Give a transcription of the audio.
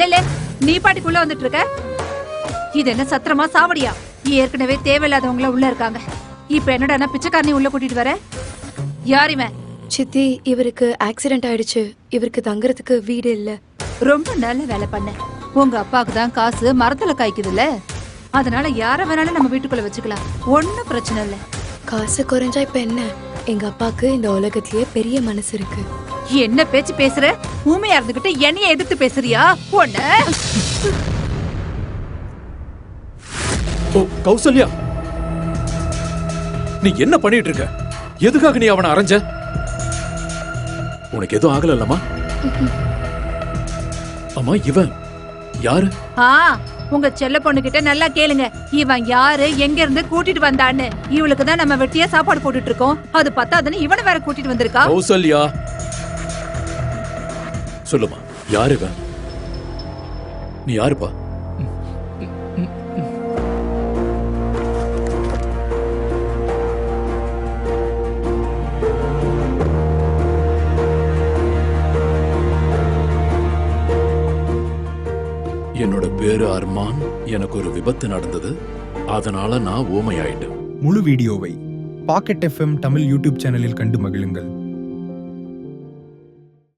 நெல்லே, நீ பாட்டுக்குள்ள வந்துட்டு இருக்க. இது என்ன சத்திரமா சாவடியா? ஏற்கனவே தேவையில்லாதவங்கள உள்ள இருக்காங்க. இப்ப என்னடா பிச்சைக்காரனி உள்ள கூட்டிட்டு வர? யார் இவன்? சித்தி, இவருக்கு ஆக்சிடென்ட் ஆயிடுச்சு. இவருக்கு தங்குறதுக்கு வீடு இல்ல. ரொம்ப நல்ல வேலை பண்ண. உங்க அப்பாவுக்கு தான் காசு மரத்துல காய்க்குதுல்ல, அதனால யார வேணாலும் நம்ம வீட்டுக்குள்ள வச்சுக்கலாம். ஒன்னும் பிரச்சனை இல்ல. காசு குறைஞ்சா இப்ப என்ன? எங்க அப்பாக்கு இந்த உலகத்திலேயே பெரிய மனசு இருக்கு. என்ன பேச்சு பேசுற? ஊமையா இருந்துகிட்டு என்னைய எதிர்த்து பேசுறியா? ஒண்ண கௌசல்யா, நீ என்ன பண்ணிட்டு இருக்க? எதுக்காக நீ அவனை அரைஞ்ச? உனக்கு எதுவும் ஆகலல்லம்மா? அம்மா, இவன் யாரு? உங்க செல்ல பொண்ணு கிட்ட நல்லா கேளுங்க. இவன் யாரு, எங்க இருந்து கூட்டிட்டு வந்தான்னு. இவளுக்கு தான் நம்ம வெட்டியா சாப்பாடு போட்டுட்டு இருக்கோம். அது பத்தாதுன்னு இவனை வேற கூட்டிட்டு வந்திருக்கா. கௌசல்யா, சொல்லுமா, யாரு இவன்? நீ யாருப்பா? என்னோட பேரு அர்மான். எனக்கு ஒரு விபத்து நடந்தது, அதனால நான் ஊமையாயிட்டேன். முழு வீடியோவை பாக்கெட் FM தமிழ் யூடியூப் சேனலில் கண்டு மகிழுங்கள்.